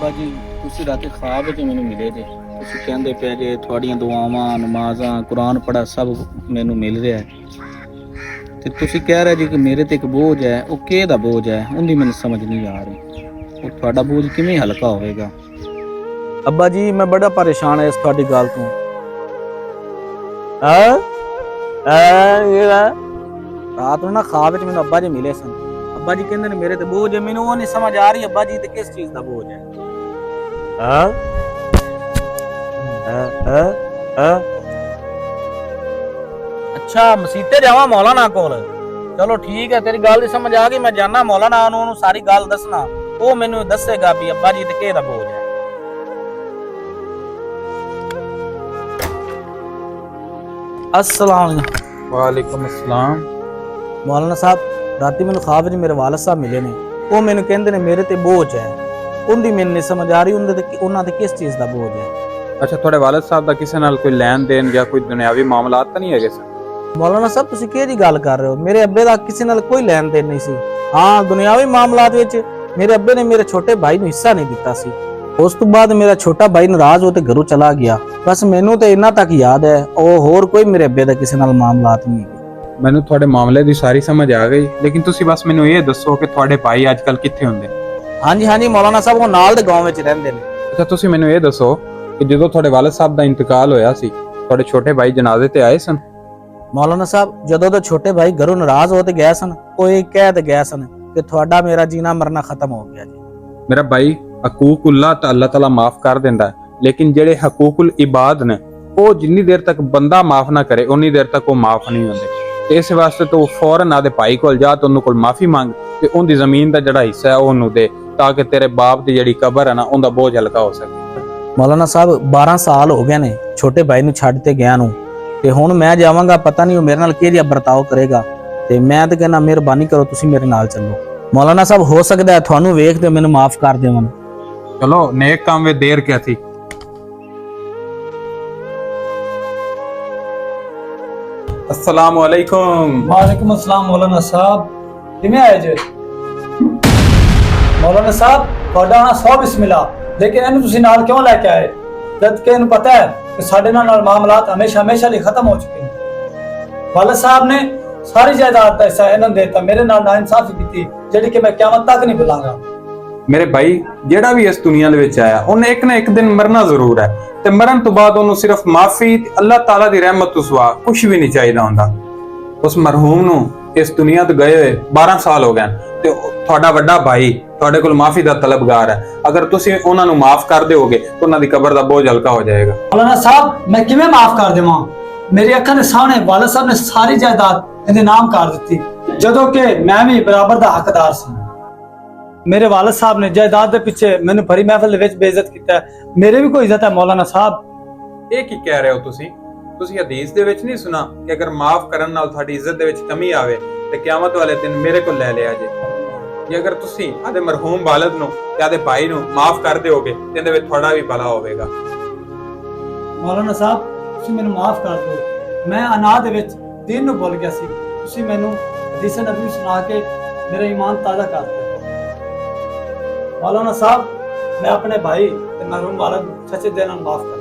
ਅੱਬਾ ਜੀ ਤੁਸੀਂ ਰਾਤੀ ख्वाब ਵਿੱਚ ਮੈਨੂੰ ਮਿਲੇ ਜੇ। ਤੁਸੀਂ ਕਹਿੰਦੇ ਪਏ ਜੇ ਤੁਹਾਡੀਆਂ ਦੁਆਵਾਂ ਨਮਾਜ਼ਾਂ ਕੁਰਾਨ ਪੜ੍ਹਾ ਸਭ ਮੈਨੂੰ ਮਿਲ ਰਿਹਾ ਹੈ ਤੇ ਤੁਸੀਂ ਕਹਿ ਰਹੇ ਜੀ ਕਿ ਮੇਰੇ ਤੇ ਇੱਕ ਬੋਝ ਹੈ। ਉਹ ਕਿਹਦਾ ਬੋਝ ਹੈ ਉਹਦੀ ਮੈਨੂੰ ਸਮਝ ਨਹੀਂ ਆ ਰਹੀ। ਉਹ ਤੁਹਾਡਾ ਬੋਝ ਕਿਵੇਂ ਹਲਕਾ ਹੋਵੇਗਾ? ਅੱਬਾ ਜੀ ਮੈਂ ਬੜਾ ਪਰੇਸ਼ਾਨ ਹਾਂ ਇਸ ਤੁਹਾਡੀ ਗੱਲ ਤੋਂ। ਰਾਤ ਨੂੰ ਨਾ ख्वाब ਵਿੱਚ ਮੈਨੂੰ ਅੱਬਾ ਜੀ ਮਿਲੇ ਸਨ। ਅੱਬਾ ਜੀ ਕਹਿੰਦੇ ਨੇ ਮੇਰੇ ਤੇ ਬੋਝ ਹੈ। ਮੈਨੂੰ ਉਹ ਨਹੀਂ ਸਮਝ ਆ ਰਹੀ ਅੱਬਾ ਜੀ ਤੇ ਕਿਸ ਚੀਜ਼ ਦਾ ਬੋਝ ਹੈ। अच्छा मसीते जावा मौलाना कोल। चलो ठीक है तेरी गल दी समझ आ गई। मैं जाना मौलाना ओनू सारी गल दसना। वो मैनू दसेगा भी अब्बा जी ते केदा बोझ है। अस्सलाम वालेकुम अस्सलाम। मौलाना साहब राती मैनू ख्वाब च मेरे वालिद साहब मिले ने। वो मैनू कहंदे ने मेरे ते बोझ है। उनदी मैनू नहीं समझ आ रही उन्हां ते किस चीज़ दा बोझ है। अच्छा थोड़े वालिद साहब दा किसी नाल कोई लैन देन या कोई दुनियावी मामलात तो नहीं है सर? मौलाना साहब तुसीं किहदी गल कर रहे हो? मेरे अब्बे दा किसी नाल कोई लैन देन नहीं सी। हाँ दुनियावी मामलात विच मेरे अब्बे ने मेरे छोटे भाई नूं हिस्सा नहीं दिता सी। उस तो बाद मेरा छोटा भाई नाराज हो ते घरों चला गया। बस मैनू तो इन्ना तक याद है और होर कोई मेरे अब्बे दा किसी नाल मामलात नहीं है। मैनू थोड़े मामले दी सारी समझ आ गई लेकिन तुसी बस मैनू ये दसो कि थोड़े भाई आजकल कित्थे हुंदे? हाँ जी मौलाना साहब वो नाल दे गांव विच रहिंदे ने। अच्छा तुसी मैनू ये दसो कि जदों थोड़े वालिद साहब दा इंतकाल होया सी थोड़े छोटे भाई जनाजे ते आए सन? मौलाना साहब जदों तो छोटे भाई घरों नाराज हो ते गए सन वो ये कह ते गए सन कि थोड़ा मेरा जीना मरना खत्म हो गया जी। मेरा भाई हकूकुल्लाह तो अल्लाह ताला माफ कर देंदा है लेकिन जेड़े हकूकुल इबाद ने वो जिन्नी देर तक बंदा माफ ना करे उन्नी देर तक वो माफ नहीं होंदे। ते इस वास्ते तो फौरन आदे भाई कोल जा ते उन्हां कोल माफी मांग ते उनदी जमीन दा जेड़ा हिस्सा है ओनू दे ताकि तेरे बाप दी जेड़ी कबर है ना उनदा बोझ हल्का हो सके। मौलाना साहब 12 साल हो गए ने छोटे भाई नूं छड्ड ते गया नूं ते हुण मैं जावांगा पता नहीं वो मेरे नाल किहड़ा बर्ताव करेगा ते मैं ते कहना मेहरबानी करो तुसीं मेरे नाल चलो। मौलाना साहब हो सकदा है तुहानू वेख ते मैनू माफ कर देवन। चलो नेक काम में देर क्या थी। अस्सलाम वालेकुम। वालेकुम अस्सलाम मौलाना साहब किवें आए जे? मौलाना साहब तुहाडा ना 100 बिस्मिल्लाह लेकिन इहनू तुसीं नाल क्यों लेके आए जद कि इहनू पता है कि साडे नाल मामलात हमेशा हमेशा लिए खत्म हो चुके हैं। वालिद साहब ने सारी जायदाद का हिस्सा इन्होंने देता मेरे नाल नाइंसाफी की जिहड़ी कि मैं क़यामत तक नहीं भुलांगा। मेरे भाई जेड़ा भी इस दुनिया दे विच आया उन्हें एक ना एक दिन मरना जरूर है ते मरण तो बाद उन्हें सिर्फ माफी अल्लाह ताला दी रहमत तो सिवा कुछ भी नहीं चाहिदा हुंदा। उस मरहूम नूं इस दुनिया तो गए हुए 12 साल हो गए ते तुहाडा वड्डा भाई तुहाडे कोल माफी दा तलबगार है। अगर तुसीं उन्हां नूं माफ कर दोगे तो उन्हां दी कबर दा बोझ हल्का हो जाएगा। मौलाना साहब मैं किवें माफ कर देवां? मेरी अखां दे सामने वालिद साहब ने सारी जायदाद इहदे नाम कर दित्ती जदों कि मैं भी बराबर दा हकदार सी। मेरे वालिद साहब ने जायदाद दे पिछे मैनू भरी महफिल दे विच बेइज्जत कीता। मेरे भी कोई इज्जत है मौलाना साहब। ये की कह रहे हो तुसीं? तुसीं हदीस दे विच नहीं सुना कि अगर माफ करन नाल तुहाडी इज्जत दे विच कमी आवे ते क़यामत वाले दिन मेरे कोल ले लिया जे। जे अगर तुसीं आदे मरहूम वालिद नूं ते आदे भाई नूं माफ कर दोगे ते इहदे विच तुहाडा भी भला होवेगा। मौलाना साहब तुसीं मैनू माफ कर दो। मैं अनाथ दे विच दीन नूं भुल गया सी। तुसीं मैनू हदीस नबी सुना के मेरा ईमान ताज़ा कर दिया। मौलाना साहब मैं अपने भाई ते मरहूम वालिद सच्चे दिल नाल माफ कर